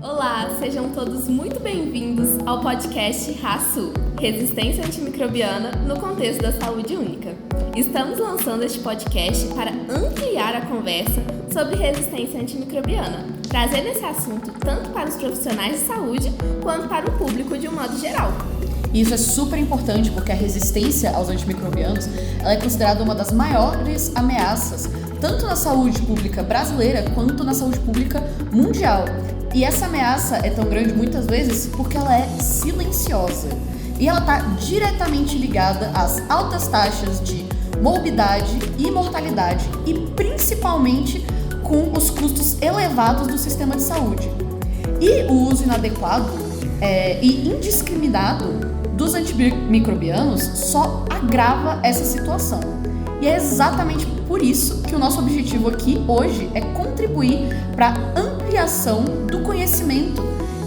Olá, sejam todos muito bem-vindos ao podcast RASU, Resistência Antimicrobiana no Contexto da Saúde Única. Estamos lançando este podcast para ampliar a conversa sobre resistência antimicrobiana, trazendo esse assunto tanto para os profissionais de saúde quanto para o público de um modo geral. Isso é super importante porque a resistência aos antimicrobianos ela é considerada uma das maiores ameaças, tanto na saúde pública brasileira quanto na saúde pública mundial. E essa ameaça é tão grande muitas vezes porque ela é silenciosa. E ela está diretamente ligada às altas taxas de morbidade e mortalidade e principalmente com os custos elevados do sistema de saúde. E o uso inadequado e indiscriminado dos antimicrobianos só agrava essa situação. E é exatamente por isso que o nosso objetivo aqui hoje é contribuir para a ampliação do conhecimento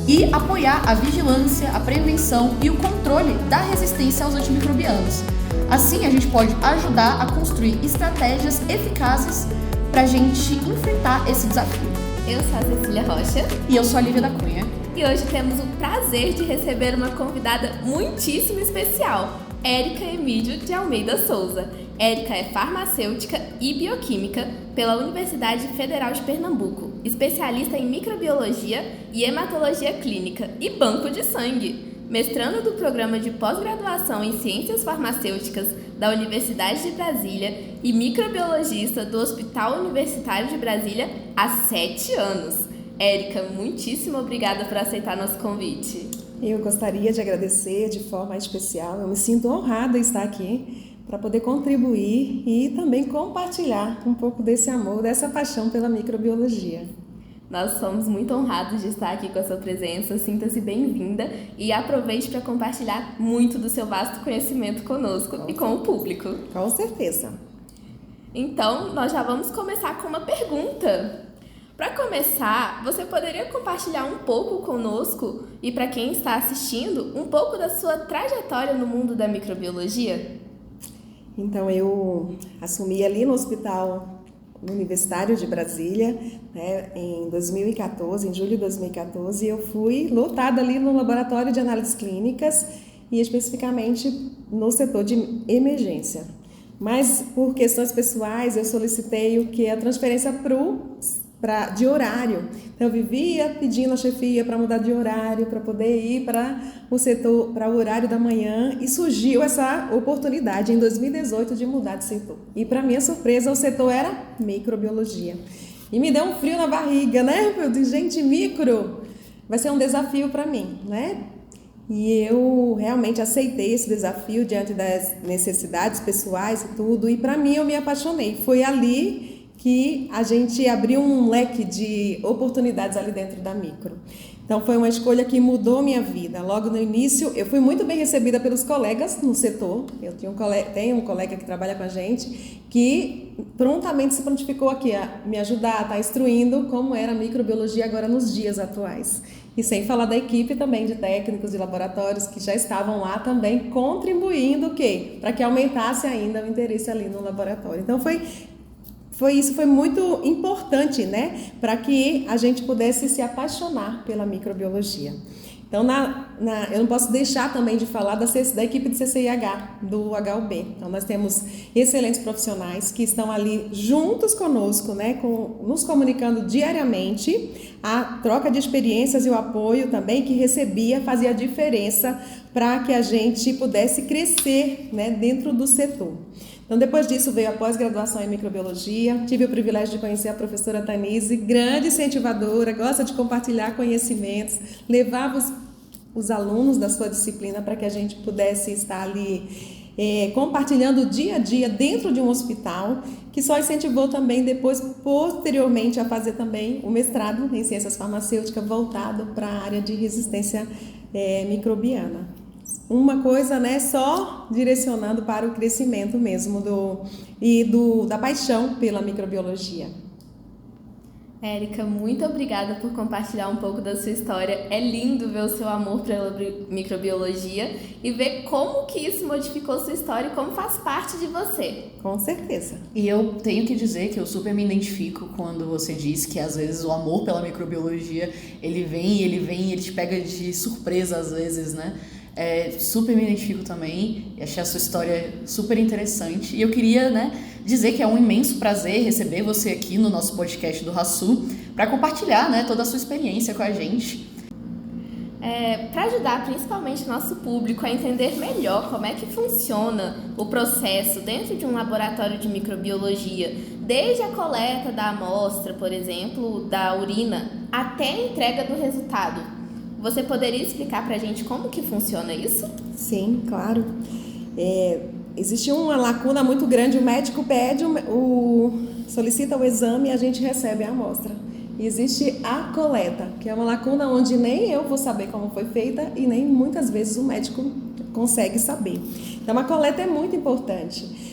e apoiar a vigilância, a prevenção e o controle da resistência aos antimicrobianos. Assim, a gente pode ajudar a construir estratégias eficazes para a gente enfrentar esse desafio. Eu sou a Cecília Rocha. E eu sou a Lívia da Cunha. E hoje temos o prazer de receber uma convidada muitíssimo especial, Érica Emídio de Almeida Souza. Érica é farmacêutica e bioquímica pela Universidade Federal de Pernambuco, especialista em microbiologia e hematologia clínica e banco de sangue, mestranda do programa de pós-graduação em ciências farmacêuticas da Universidade de Brasília e microbiologista do Hospital Universitário de Brasília há 7 anos. Érica, muitíssimo obrigada por aceitar nosso convite. Eu gostaria de agradecer de forma especial, eu me sinto honrada em estar aqui para poder contribuir e também compartilhar um pouco desse amor, dessa paixão pela microbiologia. Nós somos muito honrados de estar aqui com a sua presença, sinta-se bem-vinda e aproveite para compartilhar muito do seu vasto conhecimento conosco e com o público. Com certeza. Então, nós já vamos começar com uma pergunta. Para começar, você poderia compartilhar um pouco conosco e para quem está assistindo, um pouco da sua trajetória no mundo da microbiologia? Então, eu assumi ali no Hospital Universitário de Brasília, né, em 2014, em julho de 2014, eu fui lotada ali no laboratório de análises clínicas e especificamente no setor de emergência. Mas por questões pessoais, eu solicitei a transferência de horário. Então, eu vivia pedindo à chefia para mudar de horário, para poder ir para o setor, para o horário da manhã, e surgiu essa oportunidade em 2018 de mudar de setor. E, para minha surpresa, o setor era microbiologia. E me deu um frio na barriga, né? Eu disse, gente, micro vai ser um desafio para mim, né? E eu realmente aceitei esse desafio diante das necessidades pessoais e tudo, e para mim eu me apaixonei. Foi ali que a gente abriu um leque de oportunidades ali dentro da micro. Então foi uma escolha que mudou minha vida. Logo no início, eu fui muito bem recebida pelos colegas no setor. Eu tenho um colega que trabalha com a gente que prontamente se prontificou aqui a me ajudar, a estar instruindo como era a microbiologia agora nos dias atuais. E sem falar da equipe também de técnicos de laboratórios que já estavam lá também contribuindo para que aumentasse ainda o interesse ali no laboratório. Então isso foi muito importante, né, para que a gente pudesse se apaixonar pela microbiologia. Então, eu não posso deixar também de falar da equipe de CCIH, do HUB. Então, nós temos excelentes profissionais que estão ali juntos conosco, né, nos comunicando diariamente. A troca de experiências e o apoio também que recebia fazia diferença para que a gente pudesse crescer, né, dentro do setor. Então, depois disso, veio a pós-graduação em microbiologia. Tive o privilégio de conhecer a professora Tanise, grande incentivadora, gosta de compartilhar conhecimentos, levava os alunos da sua disciplina para que a gente pudesse estar ali compartilhando o dia a dia dentro de um hospital, que só incentivou também depois, posteriormente, a fazer também o mestrado em ciências farmacêuticas voltado para a área de resistência microbiana. Uma coisa, né, só direcionando para o crescimento mesmo da paixão pela microbiologia. Érica, muito obrigada por compartilhar um pouco da sua história. É lindo ver o seu amor pela microbiologia e ver como que isso modificou sua história e como faz parte de você. Com certeza. E eu tenho que dizer que eu super me identifico quando você diz que às vezes o amor pela microbiologia, ele vem, ele te pega de surpresa às vezes, né? Super me identifico também, achei a sua história super interessante. E eu queria, dizer que é um imenso prazer receber você aqui no nosso podcast do RASU para compartilhar, toda a sua experiência com a gente. Para ajudar principalmente o nosso público a entender melhor como é que funciona o processo dentro de um laboratório de microbiologia, desde a coleta da amostra, por exemplo, da urina, até a entrega do resultado. Você poderia explicar para a gente como que funciona isso? Sim, claro. Existe uma lacuna muito grande, o médico pede, solicita o exame e a gente recebe a amostra. E existe a coleta, que é uma lacuna onde nem eu vou saber como foi feita e nem muitas vezes o médico consegue saber. Então a coleta é muito importante.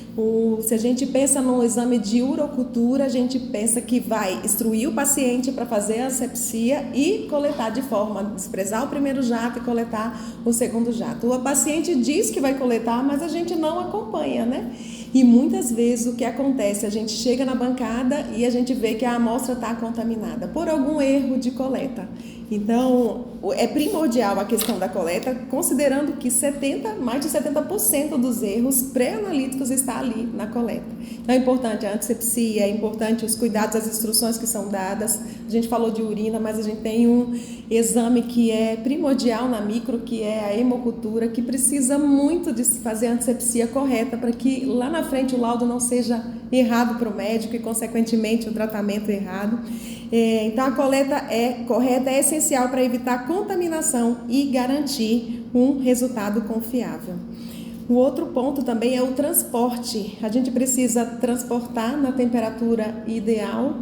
Se a gente pensa no exame de urocultura, a gente pensa que vai instruir o paciente para fazer a asepsia e coletar de forma a desprezar o primeiro jato e coletar o segundo jato. O paciente diz que vai coletar, mas a gente não acompanha, né? E muitas vezes o que acontece, a gente chega na bancada e a gente vê que a amostra está contaminada por algum erro de coleta. Então, é primordial a questão da coleta, considerando que mais de 70% dos erros pré-analíticos está ali na coleta. Então, é importante a antisepsia, é importante os cuidados, as instruções que são dadas. A gente falou de urina, mas a gente tem um exame que é primordial na micro, que é a hemocultura, que precisa muito de se fazer a antisepsia correta para que lá na frente o laudo não seja errado para o médico e, consequentemente, o tratamento errado. Então, a coleta correta é essencial para evitar contaminação e garantir um resultado confiável. O outro ponto também é o transporte. A gente precisa transportar na temperatura ideal,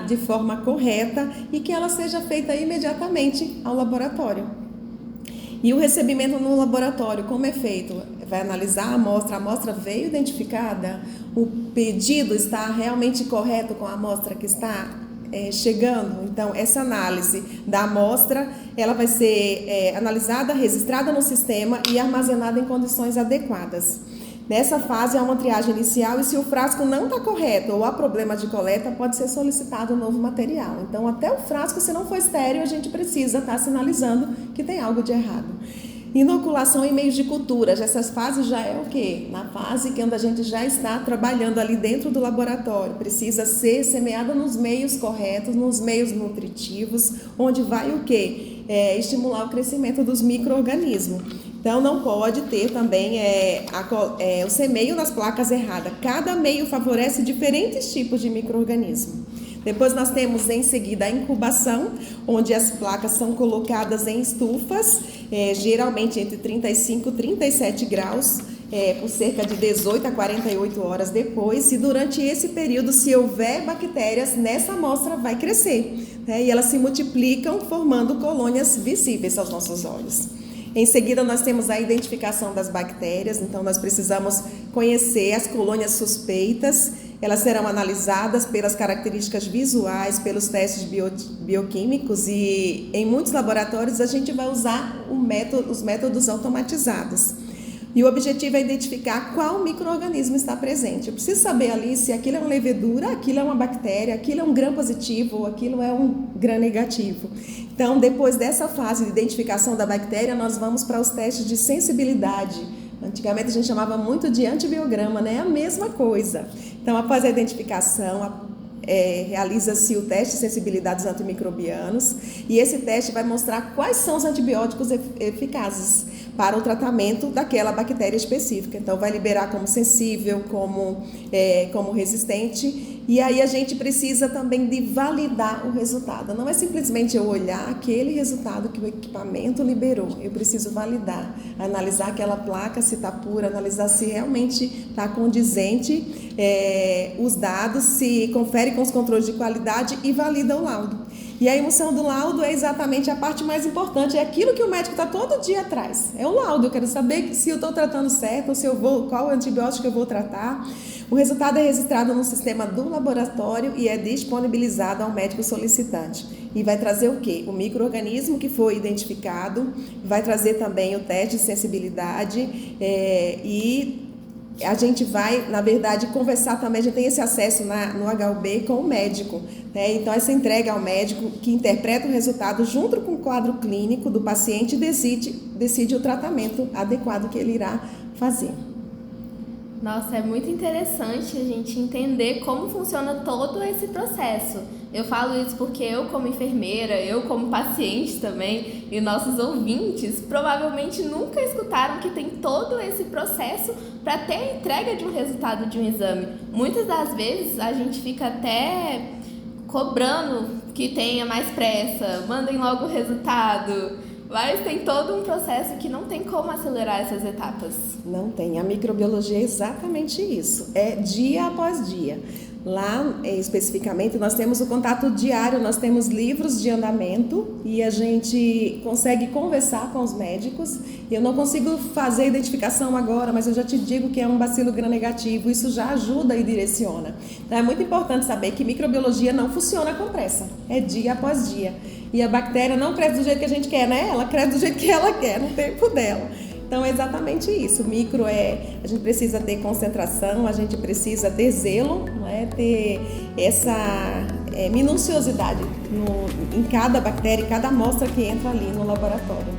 de forma correta e que ela seja feita imediatamente ao laboratório. E o recebimento no laboratório, como é feito? Vai analisar a amostra veio identificada, o pedido está realmente correto com a amostra que está chegando. Então, essa análise da amostra, ela vai ser analisada, registrada no sistema e armazenada em condições adequadas. Nessa fase, há uma triagem inicial e se o frasco não está correto ou há problema de coleta, pode ser solicitado um novo material. Então, até o frasco, se não for estéril, a gente precisa estar sinalizando que tem algo de errado. Inoculação em meios de cultura, essas fases já é o quê? Na fase que a gente já está trabalhando ali dentro do laboratório, precisa ser semeada nos meios corretos, nos meios nutritivos, onde vai o quê? Estimular o crescimento dos micro-organismos. Então, não pode ter também o semeio nas placas erradas. Cada meio favorece diferentes tipos de micro-organismo. Depois nós temos em seguida a incubação, onde as placas são colocadas em estufas, geralmente entre 35 e 37 graus, por cerca de 18 a 48 horas depois. E durante esse período, se houver bactérias, nessa amostra vai crescer, e elas se multiplicam formando colônias visíveis aos nossos olhos. Em seguida, nós temos a identificação das bactérias, então nós precisamos conhecer as colônias suspeitas. Elas serão analisadas pelas características visuais, pelos testes bioquímicos e em muitos laboratórios a gente vai usar os métodos automatizados. E o objetivo é identificar qual micro-organismo está presente. Eu preciso saber ali se aquilo é uma levedura, aquilo é uma bactéria, aquilo é um gram positivo ou aquilo é um gram negativo. Então, depois dessa fase de identificação da bactéria, nós vamos para os testes de sensibilidade. Antigamente a gente chamava muito de antibiograma, né? É a mesma coisa. Então, após a identificação, realiza-se o teste de sensibilidade dos antimicrobianos e esse teste vai mostrar quais são os antibióticos eficazes para o tratamento daquela bactéria específica. Então, vai liberar como sensível, como resistente. E aí a gente precisa também de validar o resultado. Não é simplesmente eu olhar aquele resultado que o equipamento liberou. Eu preciso validar, analisar aquela placa, se está pura, analisar se realmente está condizente os dados, se confere com os controles de qualidade e valida o laudo. E a emoção do laudo é exatamente a parte mais importante, é aquilo que o médico está todo dia atrás. É o laudo, eu quero saber se eu estou tratando certo, ou se eu vou, qual antibiótico eu vou tratar. O resultado é registrado no sistema do laboratório e é disponibilizado ao médico solicitante. E vai trazer o quê? O micro-organismo que foi identificado, vai trazer também o teste de sensibilidade e a gente vai, na verdade, conversar também, a gente tem esse acesso no HUB com o médico, né? Então, essa entrega ao médico que interpreta o resultado junto com o quadro clínico do paciente e decide o tratamento adequado que ele irá fazer. Nossa, é muito interessante a gente entender como funciona todo esse processo. Eu falo isso porque eu, como enfermeira, eu como paciente também, e nossos ouvintes provavelmente nunca escutaram que tem todo esse processo para ter a entrega de um resultado de um exame. Muitas das vezes a gente fica até cobrando que tenha mais pressa, mandem logo o resultado. Mas tem todo um processo que não tem como acelerar essas etapas. Não tem. A microbiologia é exatamente isso. É dia após dia. Lá, especificamente, nós temos o contato diário, nós temos livros de andamento e a gente consegue conversar com os médicos. Eu não consigo fazer a identificação agora, mas eu já te digo que é um bacilo gram-negativo. Isso já ajuda e direciona. Então, é muito importante saber que microbiologia não funciona com pressa. É dia após dia. E a bactéria não cresce do jeito que a gente quer, né? Ela cresce do jeito que ela quer, no tempo dela. Então, é exatamente isso. O micro a gente precisa ter concentração, a gente precisa ter zelo, não é? Ter essa minuciosidade em cada bactéria, em cada amostra que entra ali no laboratório.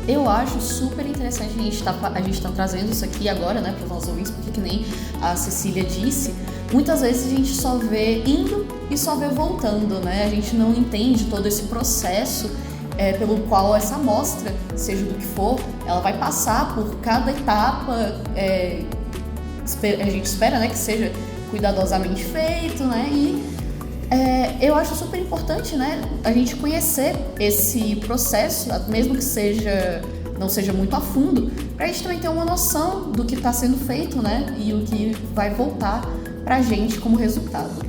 Eu acho super interessante a gente tá trazendo isso aqui agora, né, para os nossos ouvintes, porque que nem a Cecília disse, muitas vezes a gente só vê indo e só vê voltando, né? A gente não entende todo esse processo pelo qual essa amostra, seja do que for, ela vai passar por cada etapa, a gente espera, né, que seja cuidadosamente feito, né? E eu acho super importante, né, a gente conhecer esse processo, mesmo que não seja muito a fundo, para a gente também ter uma noção do que está sendo feito, né, e o que vai voltar para a gente como resultado.